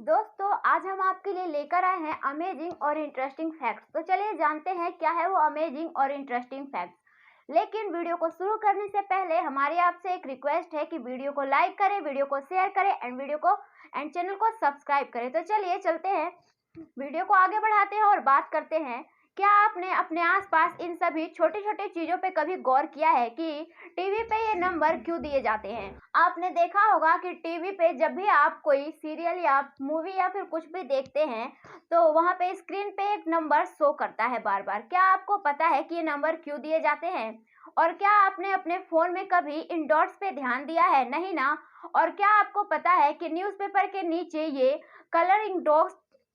दोस्तों आज हम आपके लिए लेकर आए हैं अमेजिंग और इंटरेस्टिंग फैक्ट्स। तो चलिए जानते हैं क्या है वो अमेजिंग और इंटरेस्टिंग फैक्ट्स। लेकिन वीडियो को शुरू करने से पहले हमारी आपसे एक रिक्वेस्ट है कि वीडियो को लाइक करें, वीडियो को शेयर करें एंड चैनल को सब्सक्राइब करें। तो चलिए चलते हैं, वीडियो को आगे बढ़ाते हैं और बात करते हैं। क्या आपने अपने आसपास इन सभी छोटे छोटे चीजों पे कभी गौर किया है कि टीवी पे ये नंबर क्यों दिए जाते हैं? आपने देखा होगा कि टीवी पे जब भी आप कोई सीरियल या मूवी या फिर कुछ भी देखते हैं तो वहाँ पे स्क्रीन पे एक नंबर शो करता है बार बार। क्या आपको पता है कि ये नंबर क्यों दिए जाते हैं? और क्या आपने अपने फोन में कभी इन डॉट्स पे ध्यान दिया है? नहीं ना। और क्या आपको पता है कि न्यूज़पेपर के नीचे ये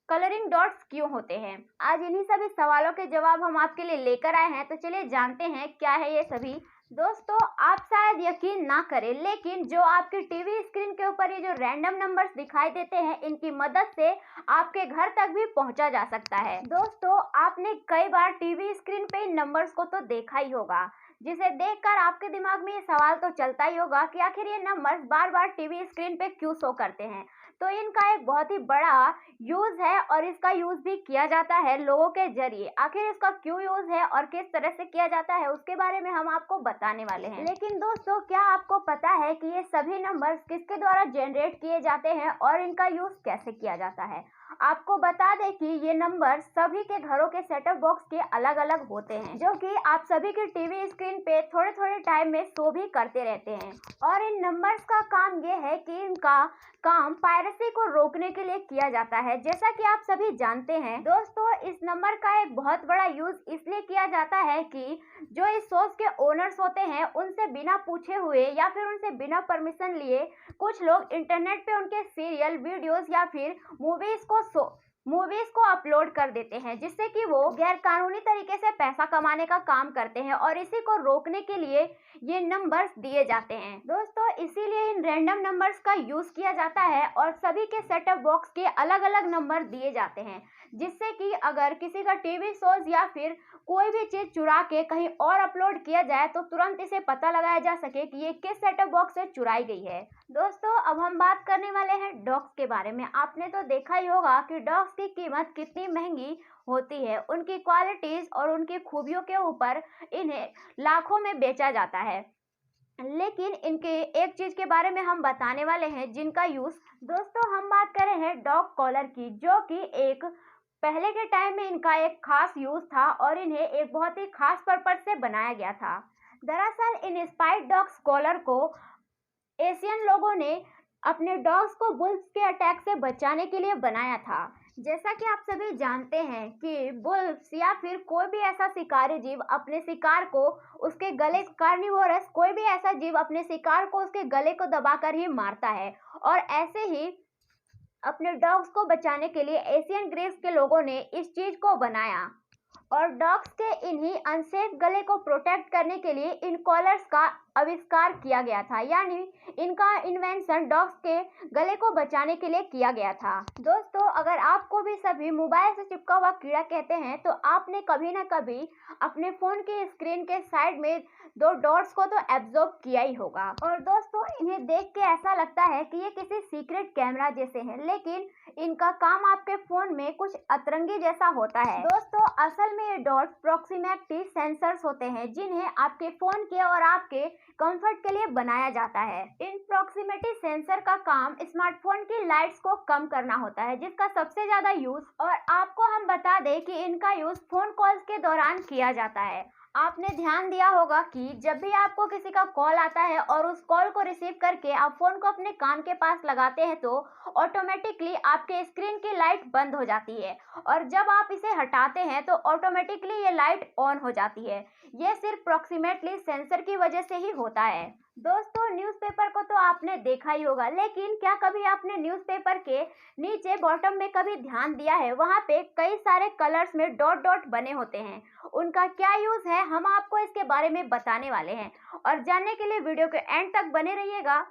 कलरिंग डॉट्स क्यों होते हैं? आज इन्हीं सभी सवालों के जवाब हम आपके लिए लेकर आए हैं। तो चलिए जानते हैं क्या है ये सभी। दोस्तों आप शायद यकीन ना करें, लेकिन जो आपके टीवी स्क्रीन के ऊपर ये जो रैंडम नंबर्स दिखाई देते हैं, इनकी मदद से आपके घर तक भी पहुंचा जा सकता है। दोस्तों आपने कई बार टीवी स्क्रीन पे इन नंबर्स को तो देखा ही होगा, जिसे देखकर आपके दिमाग में ये सवाल तो चलता ही होगा कि आखिर ये नंबर्स बार बार टीवी स्क्रीन पे क्यों शो करते हैं। तो इनका एक बहुत ही बड़ा यूज है और इसका यूज भी किया जाता है लोगों के जरिए। आखिर इसका क्यों यूज है और किस तरह से किया जाता है उसके बारे में हम आपको बताने वाले हैं। लेकिन दोस्तों क्या आपको पता है कि ये सभी नंबर्स किसके द्वारा जनरेट किए जाते हैं और इनका यूज कैसे किया जाता है? आपको बता दें कि ये नंबर सभी के घरों के सेटअप बॉक्स के अलग अलग होते हैं, जो कि आप सभी के टीवी स्क्रीन पे थोड़े थोड़े टाइम में शो भी करते रहते हैं। और इन नंबर्स का काम ये है कि इनका काम पायरेसी को रोकने के लिए किया जाता है, जैसा कि आप सभी जानते हैं। दोस्तों इस नंबर का एक बहुत बड़ा यूज इसलिए किया जाता है कि जो इस शोज के ओनर्स होते हैं उनसे बिना पूछे हुए या फिर उनसे बिना परमिशन लिए कुछ लोग इंटरनेट पे उनके सीरियल, वीडियोस या फिर मूवीज को अपलोड कर देते हैं, जिससे कि वो गैर कानूनी तरीके से पैसा कमाने का काम करते हैं। और इसी को रोकने के लिए ये नंबर्स दिए जाते हैं। दोस्तों इसीलिए इन रैंडम नंबर्स का यूज किया जाता है और सभी के सेटअप बॉक्स के अलग अलग नंबर दिए जाते हैं, जिससे कि अगर किसी का टीवी शोज या फिर कोई भी चीज चुरा के कहीं और अपलोड किया जाए तो तुरंत इसे पता लगाया जा सके कि ये किस सेटअप बॉक्स से चुराई गई है। दोस्तों अब हम बात करने वाले हैं डॉग्स के बारे में। आपने तो देखा ही होगा कि डॉग्स की कीमत कितनी महंगी होती है। उनकी क्वालिटीज और उनकी खूबियों के ऊपर इन्हें लाखों में बेचा जाता है। लेकिन इनके एक चीज के बारे में हम बताने वाले हैं जिनका यूज, दोस्तों हम बात कर रहे हैं डॉग कॉलर की, जो कि एक पहले के टाइम में इनका एक खास यूज था और इन्हें एक बहुत ही खास पर्पज से बनाया गया था। दरअसल इन स्पाइड डॉग्स कॉलर को एशियन लोगों ने अपने डॉग्स को बुल्स के अटैक से बचाने के लिए बनाया था। जैसा कि आप सभी जानते हैं कि बुल्स या फिर कोई भी ऐसा शिकारी जीव अपने शिकार को उसके गले कार्निवोरस कोई भी ऐसा जीव अपने शिकार को उसके गले को दबाकर ही मारता है। और ऐसे ही अपने डॉग्स को बचाने के लिए एशियन ग्रीक्स के लोगों ने इस चीज को बनाया और डॉग्स के इन्हीं अनसेफ गले को प्रोटेक्ट करने के लिए इन कॉलर्स का आविष्कार किया गया था। यानी इनका इन्वेंशन डॉग्स के गले को बचाने के लिए किया गया था। दोस्तों अगर आपको भी सभी मोबाइल से चिपका हुआ कीड़ा कहते हैं तो आपने कभी ना कभी अपने फोन के स्क्रीन के साइड में दो डॉट्स को तो एब्जॉर्ब किया ही होगा। और दोस्तों इन्हें देख के ऐसा लगता है कि ये किसी सीक्रेट कैमरा जैसे हैं, लेकिन इनका काम आपके फोन में कुछ अतरंगी जैसा होता है। दोस्तों असल में ये डॉट्स प्रॉक्सिमिटी सेंसर्स होते हैं, जिन्हें आपके फोन के और आपके कंफर्ट के लिए बनाया जाता है। इन प्रॉक्सिमिटी सेंसर का काम स्मार्टफोन की लाइट्स को कम करना होता है, जिसका सबसे ज्यादा यूज, और आपको हम बता दें कि इनका यूज फोन कॉल्स के दौरान किया जाता है। आपने ध्यान दिया होगा कि जब भी आपको किसी का कॉल आता है और उस कॉल को रिसीव करके आप फोन को अपने कान के पास लगाते हैं तो ऑटोमेटिकली आपके स्क्रीन की लाइट बंद हो जाती है, और जब आप इसे हटाते हैं तो ऑटोमेटिकली ये लाइट ऑन हो जाती है। ये सिर्फ प्रॉक्सिमेटली सेंसर की वजह से ही होता है। दोस्तों न्यूज़पेपर को तो आपने देखा ही होगा, लेकिन क्या कभी आपने न्यूज़पेपर के नीचे बॉटम में कभी ध्यान दिया है? वहाँ पे कई सारे कलर्स में डॉट डॉट बने होते हैं। उनका क्या यूज है हम आपको इसके बारे में बताने वाले हैं, और जानने के लिए वीडियो के एंड तक बने रहिएगा।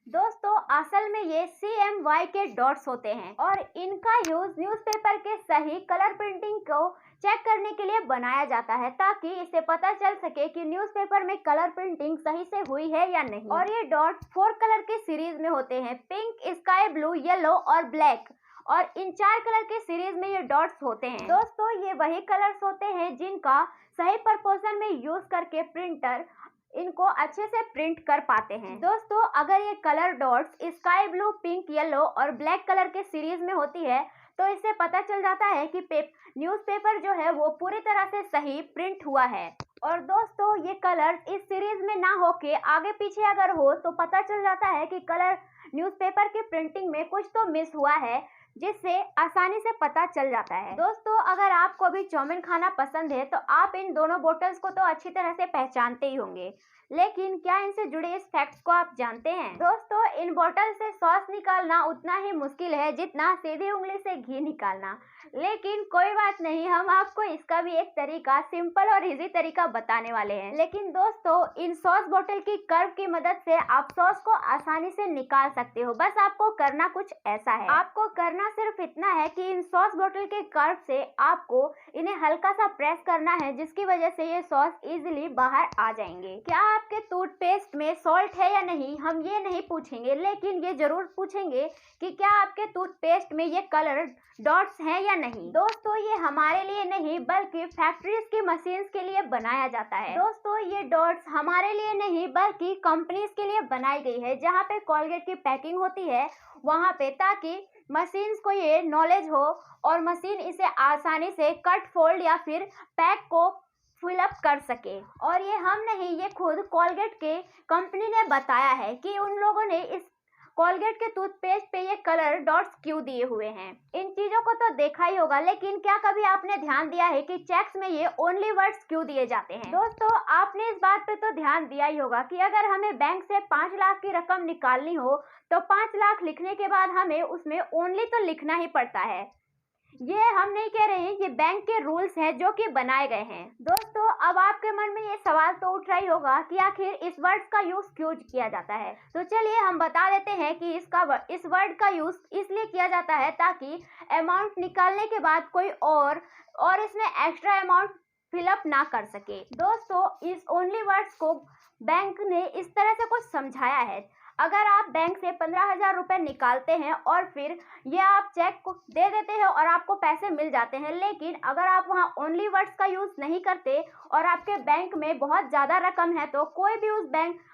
दोस्तों असल में ये CMY के डॉट्स होते हैं और इनका यूज न्यूज़पेपर के सही कलर प्रिंटिंग को चेक करने के लिए बनाया जाता है, ताकि इसे पता चल सके कि न्यूज़पेपर में कलर प्रिंटिंग सही से हुई है या नहीं। और ये डॉट्स 4 कलर के सीरीज में होते हैं, पिंक, स्काई ब्लू, येलो और ब्लैक। और इन 4 कलर के सीरीज में ये डॉट्स होते हैं। दोस्तों ये वही कलर्स होते हैं जिनका सही प्रपोर्शन में यूज करके प्रिंटर इनको अच्छे से प्रिंट कर पाते हैं। दोस्तों अगर ये colour dots sky blue, pink, yellow और ब्लैक कलर के सीरीज में होती है तो इससे पता चल जाता है कि न्यूज़पेपर जो है वो पूरी तरह से सही प्रिंट हुआ है। और दोस्तों ये कलर्स इस सीरीज में ना होके आगे पीछे अगर हो तो पता चल जाता है कि कलर न्यूज़पेपर की प्रिंटिंग में कुछ तो मिस हुआ है, जिससे आसानी से पता चल जाता है। दोस्तों अगर आपको भी चाउमीन खाना पसंद है तो आप इन दोनों बोतल्स को तो अच्छी तरह से पहचानते ही होंगे, लेकिन क्या इनसे जुड़े इस फैक्ट्स को आप जानते हैं? दोस्तों इन बोतल से सॉस निकालना उतना ही मुश्किल है जितना सीधी उंगली से घी निकालना, लेकिन कोई बात नहीं, हम आपको इसका भी एक तरीका, सिंपल और इजी तरीका बताने वाले हैं। लेकिन दोस्तों इन सॉस बोतल की कर्व की मदद से आप सॉस को आसानी से निकाल सकते हो। बस आपको करना कुछ ऐसा है, आपको करना सिर्फ इतना है कि इन सॉस बोतल के कर्व से आपको इन्हें हल्का सा प्रेस करना है, जिसकी वजह से ये सॉस इजीली बाहर आ जाएंगे। क्या आपके टूथपेस्ट में सॉल्ट है या नहीं, हम ये नहीं पूछेंगे, लेकिन ये जरूर पूछेंगे कि क्या आपके टूथपेस्ट में ये कलर डॉट्स हैं या नहीं। दोस्तों ये हमारे लिए नहीं बल्कि फैक्ट्रीज की मशीन्स के लिए बनाया जाता है। दोस्तों ये डॉट्स हमारे लिए नहीं बल्कि कंपनीज के लिए बनाई गई है, जहाँ पे कोलगेट की पैकिंग होती है वहाँ पे, ताकि मशीन्स को ये नॉलेज हो और मशीन इसे आसानी से कट, फोल्ड या फिर पैक को फिलअप कर सके। और ये हम नहीं, ये खुद कोलगेट के कंपनी ने बताया है कि उन लोगों ने इस कोलगेट के टूथपेस्ट पे ये कलर डॉट्स क्यों दिए हुए हैं। इन चीजों को तो देखा ही होगा, लेकिन क्या कभी आपने ध्यान दिया है कि चेक्स में ये ओनली वर्ड्स क्यों दिए जाते हैं? दोस्तों आपने इस बात पे तो ध्यान दिया ही होगा कि अगर हमें बैंक से 5 लाख की रकम निकालनी हो तो 5 लाख लिखने के बाद हमें उसमें ओनली तो लिखना ही पड़ता है। ये हम नहीं कह रहे हैं, ये बैंक के रूल्स हैं जो कि बनाए गए हैं। दोस्तों अब आपके मन में ये सवाल तो उठ रहा ही होगा कि आखिर इस वर्ड का यूज क्यों किया जाता है। तो चलिए हम बता देते हैं कि इस वर्ड का यूज इसलिए किया जाता है ताकि अमाउंट निकालने के बाद कोई और इसमें एक्स्ट्रा अमाउंट फिलअप ना कर सके। दोस्तों इस ओनली वर्ड्स को बैंक ने इस तरह से कुछ समझाया है। अगर आप बैंक से 15,000 रुपए निकालते हैं और फिर ये आप चेक को दे देते हैं और आपको पैसे मिल जाते हैं, लेकिन अगर आप वहाँ ओनली वर्ड्स का यूज नहीं करते और आपके बैंक में बहुत ज़्यादा रकम है तो कोई भी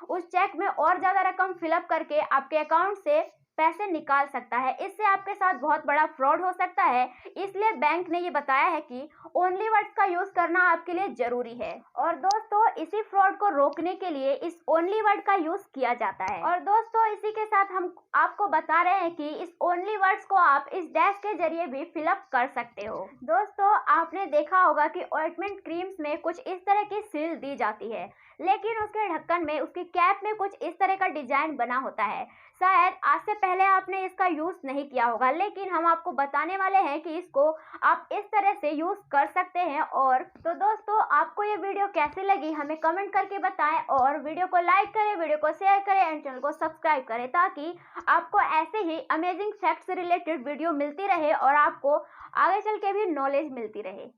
उस चेक में और ज़्यादा रकम फिलअप करके आपके अकाउंट से पैसे निकाल सकता है। इससे आपके साथ बहुत बड़ा फ्रॉड हो सकता है, इसलिए बैंक ने ये बताया है कि ओनली वर्ड्स का यूज करना आपके लिए जरूरी है। और दोस्तों इसी फ्रॉड को रोकने के लिए इस ओनली वर्ड का यूज किया जाता है। और दोस्तों इसी के साथ हम आपको बता रहे हैं कि इस ओनली वर्ड्स को आप इस डैश के जरिए भी फिलअप कर सकते हो। दोस्तों आपने देखा होगा कि ऑइंटमेंट क्रीम्स में कुछ इस तरह की सील दी जाती है, लेकिन उसके ढक्कन में, उसकी कैप में कुछ इस तरह का डिजाइन बना होता है। शायद आज से पहले आपने इसका यूज नहीं किया होगा, लेकिन हम आपको बताने वाले हैं कि इसको आप इस तरह से यूज कर सकते हैं। और तो दोस्तों आपको ये वीडियो कैसी लगी हमें कमेंट करके बताएं, और वीडियो को लाइक करें, वीडियो को शेयर करें एंड चैनल को सब्सक्राइब करें, ताकि आपको ऐसे ही अमेजिंग फैक्ट्स से रिलेटेड वीडियो मिलती रहे और आपको आगे चल के भी नॉलेज मिलती रहे।